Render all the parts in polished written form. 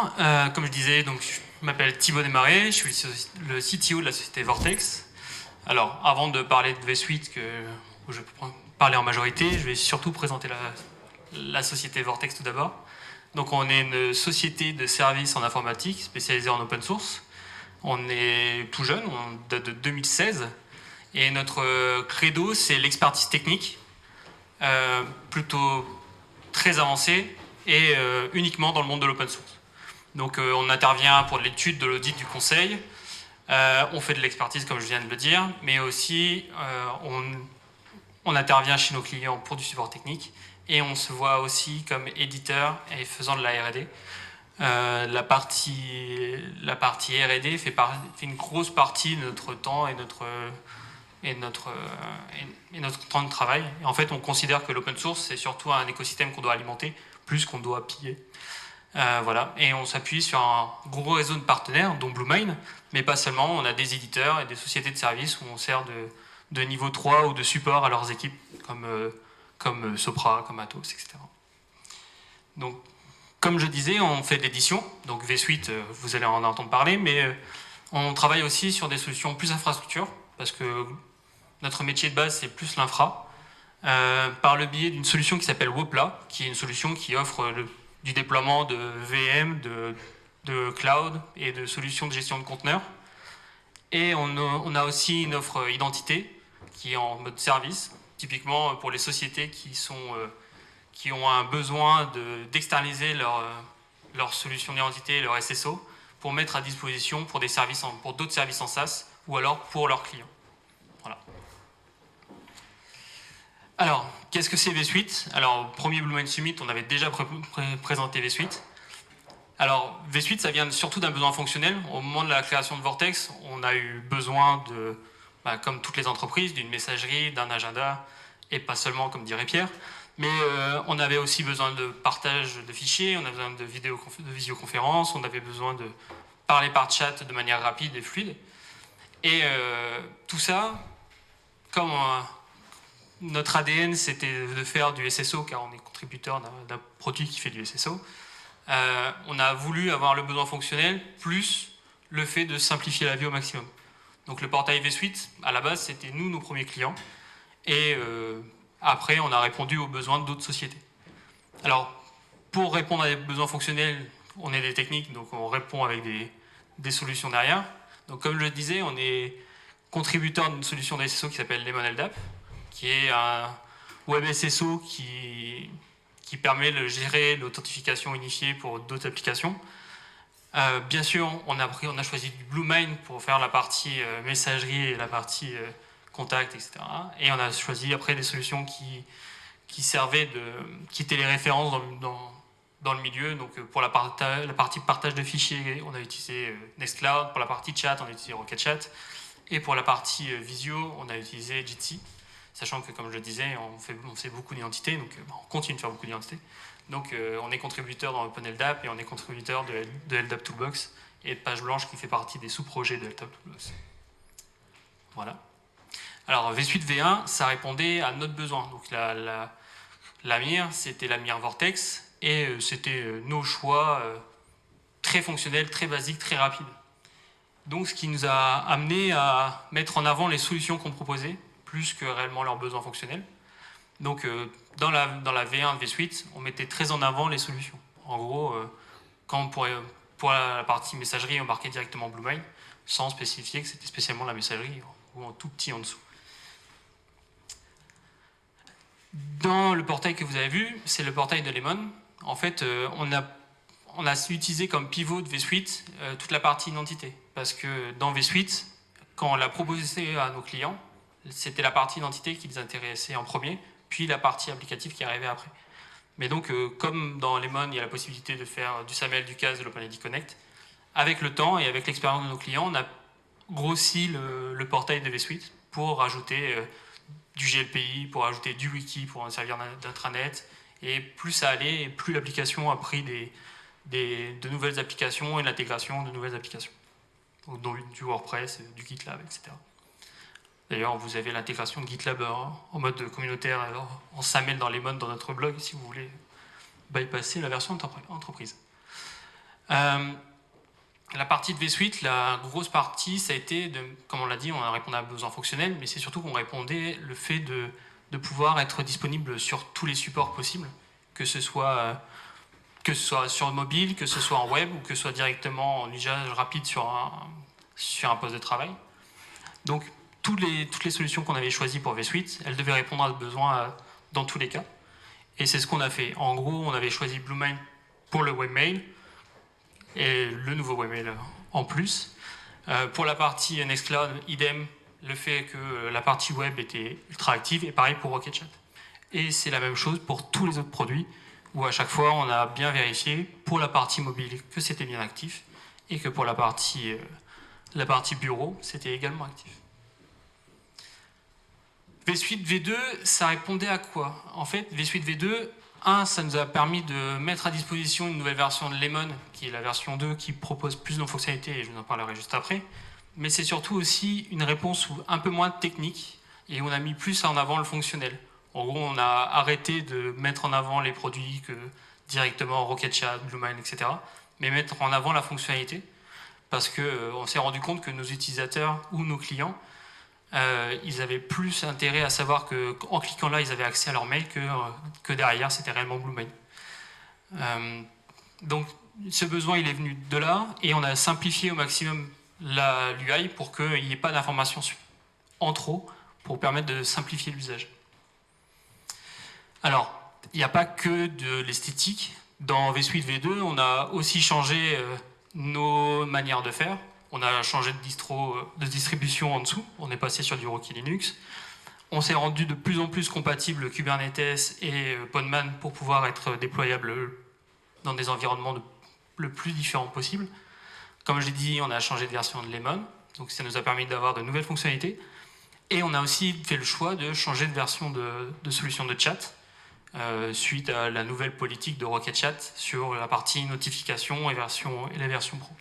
Bonjour, comme je disais, donc, je m'appelle Thibaut Desmarais, je suis le CTO de la société Vortex. Alors, avant de parler de V-Suite, où je peux parler en majorité, je vais surtout présenter la société Vortex tout d'abord. Donc, on est une société de services en informatique spécialisée en open source. On est tout jeune, on date de 2016, et notre credo, c'est l'expertise technique, plutôt très avancée, et uniquement dans le monde de l'open source. Donc on intervient pour de l'étude, de l'audit, du conseil, on fait de l'expertise comme je viens de le dire, mais aussi on intervient chez nos clients pour du support technique, et on se voit aussi comme éditeur et faisant de la R&D. La partie R&D fait une grosse partie de notre temps et notre temps de travail. Et en fait, on considère que l'open source, c'est surtout un écosystème qu'on doit alimenter, plus qu'on doit piller. Voilà. Et on s'appuie sur un gros réseau de partenaires, dont BlueMine, mais pas seulement. On a des éditeurs et des sociétés de services où on sert de niveau 3 ou de support à leurs équipes, comme Sopra, comme Atos, etc. Donc, comme je disais, on fait de l'édition. Donc V-Suite, vous allez en entendre parler, mais on travaille aussi sur des solutions plus infrastructure, parce que notre métier de base, c'est plus l'infra, par le biais d'une solution qui s'appelle Wopla, qui est une solution qui offre du déploiement de VM, de cloud et de solutions de gestion de conteneurs. Et on a aussi une offre identité qui est en mode service, typiquement pour les sociétés qui ont un besoin d'externaliser leur solution d'identité, leur SSO, pour mettre à disposition pour d'autres services en SaaS ou alors pour leurs clients. Voilà. Alors, qu'est-ce que c'est V-Suite? Alors, au premier BlueMine Summit, on avait déjà présenté V-Suite. Alors, V-Suite, ça vient surtout d'un besoin fonctionnel. Au moment de la création de Vortex, on a eu besoin comme toutes les entreprises, d'une messagerie, d'un agenda, et pas seulement, comme dirait Pierre, mais on avait aussi besoin de partage de fichiers, on avait besoin de visioconférences, on avait besoin de parler par chat de manière rapide et fluide. Et tout ça, comme notre ADN, c'était de faire du SSO, car on est contributeur d'un produit qui fait du SSO. On a voulu avoir le besoin fonctionnel, plus le fait de simplifier la vie au maximum. Donc le portail V-Suite, à la base, c'était nos premiers clients. Et après, on a répondu aux besoins d'autres sociétés. Alors, pour répondre à des besoins fonctionnels, on est des techniques, donc on répond avec des solutions derrière. Donc comme je le disais, on est contributeur d'une solution de SSO qui s'appelle Lemon LDAP, qui est un web SSO qui permet de gérer l'authentification unifiée pour d'autres applications. Bien sûr, on a choisi du BlueMine pour faire la partie messagerie et la partie contact, etc. Et on a choisi après des solutions qui étaient les références dans le milieu. Donc pour la partie partage de fichiers, on a utilisé Nextcloud. Pour la partie chat, on a utilisé RocketChat. Et pour la partie visio, on a utilisé Jitsi. Sachant que, comme je le disais, on fait beaucoup d'identités, donc on continue de faire beaucoup d'identités. Donc on est contributeur dans OpenLDAP et on est contributeur de LDAP Toolbox et de Page Blanche qui fait partie des sous-projets de LDAP Toolbox. Voilà. Alors V-Suite V1, ça répondait à notre besoin. Donc la mire, c'était la mire Vortex et c'était nos choix très fonctionnels, très basiques, très rapides. Donc ce qui nous a amené à mettre en avant les solutions qu'on proposait, plus que réellement leurs besoins fonctionnels. Donc dans la V1 de V-Suite, on mettait très en avant les solutions. En gros, quand pour la partie messagerie, on marquait directement BlueMine, sans spécifier que c'était spécialement la messagerie, ou en tout petit en dessous. Dans le portail que vous avez vu, c'est le portail de Lemon. En fait, on a utilisé comme pivot de V-Suite toute la partie identité. Parce que dans V-Suite, quand on l'a proposé à nos clients, c'était la partie identité qui les intéressait en premier, puis la partie applicative qui arrivait après. Mais donc, comme dans Lemon, il y a la possibilité de faire du SAML, du CAS, de l'OpenID Connect, avec le temps et avec l'expérience de nos clients, on a grossi le portail de V-Suite pour rajouter du GLPI, pour rajouter du wiki, pour en servir d'intranet. Et plus ça allait, et plus l'application a pris de nouvelles applications et l'intégration de nouvelles applications. Donc, du WordPress, du GitLab, etc. D'ailleurs, vous avez l'intégration de GitLab en mode communautaire, en SAML dans Lemon dans notre blog, si vous voulez bypasser la version entreprise. La partie de V-Suite, la grosse partie, ça a été, comme on l'a dit, on a répondu à un besoin fonctionnel, mais c'est surtout qu'on répondait le fait de pouvoir être disponible sur tous les supports possibles, que ce soit sur mobile, que ce soit en web, ou que ce soit directement en usage rapide sur un poste de travail. Donc, toutes les solutions qu'on avait choisies pour V-Suite, elles devaient répondre à ce besoin dans tous les cas. Et c'est ce qu'on a fait. En gros, on avait choisi Bluemind pour le webmail, et le nouveau webmail en plus. Pour la partie Nextcloud, idem, le fait que la partie web était ultra active, et pareil pour Rocket Chat. Et c'est la même chose pour tous les autres produits, où à chaque fois on a bien vérifié pour la partie mobile que c'était bien actif, et que pour la partie bureau, c'était également actif. V-Suite V2, ça répondait à quoi? En fait, V-Suite V2, ça nous a permis de mettre à disposition une nouvelle version de Lemon, qui est la version 2, qui propose plus de fonctionnalités, et je vous en parlerai juste après. Mais c'est surtout aussi une réponse un peu moins technique, et on a mis plus en avant le fonctionnel. En gros, on a arrêté de mettre en avant les produits que directement Rocket Chat, Bluemind, etc., mais mettre en avant la fonctionnalité, parce qu'on s'est rendu compte que nos utilisateurs ou nos clients, ils avaient plus intérêt à savoir qu'en cliquant là, ils avaient accès à leur mail que derrière, c'était réellement Bluemind. Donc, ce besoin, il est venu de là, et on a simplifié au maximum l'UI pour qu'il n'y ait pas d'informations en trop, pour permettre de simplifier l'usage. Alors, il n'y a pas que de l'esthétique. Dans V-Suite V2, on a aussi changé nos manières de faire. On a changé de distribution en dessous. On est passé sur du Rocky Linux. On s'est rendu de plus en plus compatible Kubernetes et Podman pour pouvoir être déployable dans des environnements le plus différents possible. Comme je l'ai dit, on a changé de version de Lemon. Donc ça nous a permis d'avoir de nouvelles fonctionnalités. Et on a aussi fait le choix de changer de version de solution de chat suite à la nouvelle politique de Rocket Chat sur la partie notification et la version pro.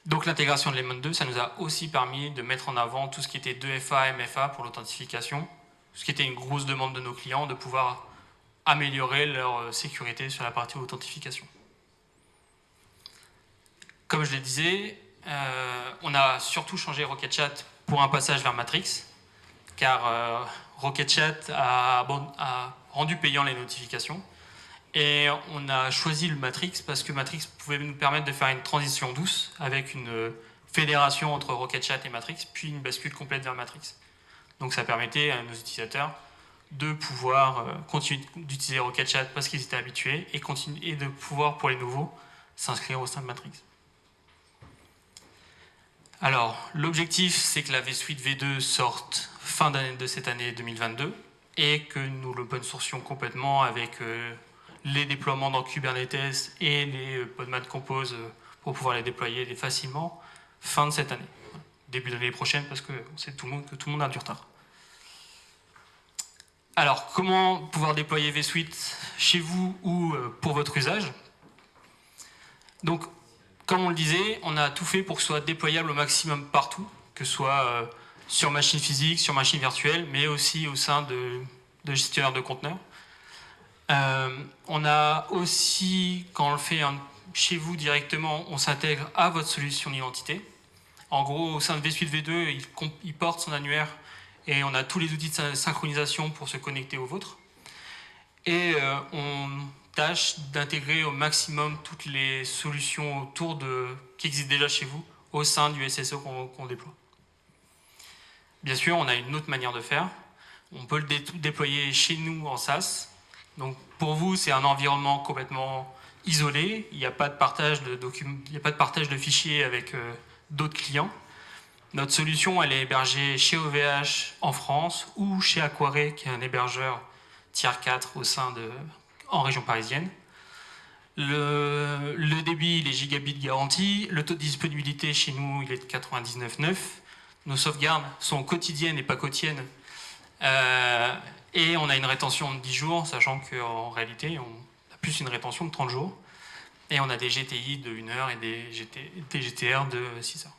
Donc l'intégration de Lemon 2, ça nous a aussi permis de mettre en avant tout ce qui était 2FA, MFA pour l'authentification, ce qui était une grosse demande de nos clients, de pouvoir améliorer leur sécurité sur la partie authentification. Comme je le disais, on a surtout changé Rocket Chat pour un passage vers Matrix, car Rocket Chat a rendu payant les notifications. Et on a choisi le Matrix parce que Matrix pouvait nous permettre de faire une transition douce avec une fédération entre Rocket Chat et Matrix, puis une bascule complète vers Matrix. Donc ça permettait à nos utilisateurs de pouvoir continuer d'utiliser Rocket Chat parce qu'ils étaient habitués et de pouvoir, pour les nouveaux, s'inscrire au sein de Matrix. Alors, l'objectif, c'est que la V-Suite V2 sorte fin d'année de cette année 2022 et que nous l'open sourcions complètement avec les déploiements dans Kubernetes et les Podman Compose pour pouvoir les déployer facilement fin de cette année. Début de l'année prochaine, parce qu'on sait que tout le monde a du retard. Alors, comment pouvoir déployer V-Suite chez vous ou pour votre usage? Donc, comme on le disait, on a tout fait pour que ce soit déployable au maximum partout, que ce soit sur machine physique, sur machine virtuelle, mais aussi au sein de gestionnaires de conteneurs. On a aussi, quand on le fait chez vous directement, on s'intègre à votre solution d'identité. En gros, au sein de V-Suite V2, il porte son annuaire et on a tous les outils de synchronisation pour se connecter au vôtre. Et on tâche d'intégrer au maximum toutes les solutions qui existent déjà chez vous au sein du SSO qu'on déploie. Bien sûr, on a une autre manière de faire. On peut le déployer chez nous en SaaS. Donc pour vous, c'est un environnement complètement isolé. Il n'y a pas de partage de fichiers avec d'autres clients. Notre solution, elle est hébergée chez OVH en France ou chez Aquare, qui est un hébergeur tier 4 en région parisienne. Le débit, il est gigabit garanti. Le taux de disponibilité chez nous, il est de 99,9. Nos sauvegardes sont quotidiennes et pas quotidiennes. Et on a une rétention de 10 jours, sachant qu'en réalité, on a plus une rétention de 30 jours. Et on a des GTI de 1 heure et des GTR de 6 heures.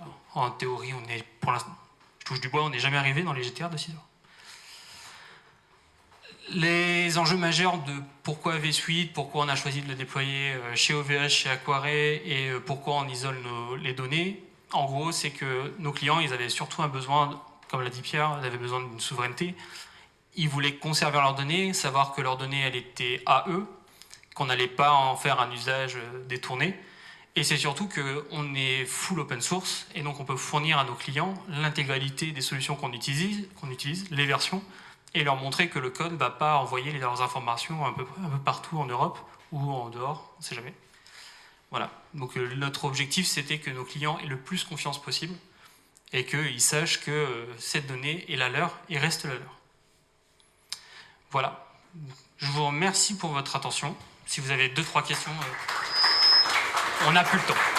Alors, en théorie, pour l'instant, je touche du bois, on n'est jamais arrivé dans les GTR de 6 heures. Les enjeux majeurs de pourquoi V-Suite, pourquoi on a choisi de le déployer chez OVH, chez Aquaré, et pourquoi on isole les données, en gros, c'est que nos clients, ils avaient surtout un besoin, comme l'a dit Pierre, ils avaient besoin d'une souveraineté. Ils voulaient conserver leurs données, savoir que leurs données, elles étaient à eux, qu'on n'allait pas en faire un usage détourné. Et c'est surtout qu'on est full open source, et donc on peut fournir à nos clients l'intégralité des solutions qu'on utilise, les versions, et leur montrer que le code ne va pas envoyer leurs informations un peu partout en Europe ou en dehors, on ne sait jamais. Voilà. Donc notre objectif, c'était que nos clients aient le plus confiance possible et qu'ils sachent que cette donnée est la leur et reste la leur. Voilà. Je vous remercie pour votre attention. Si vous avez 2-3 questions, on n'a plus le temps.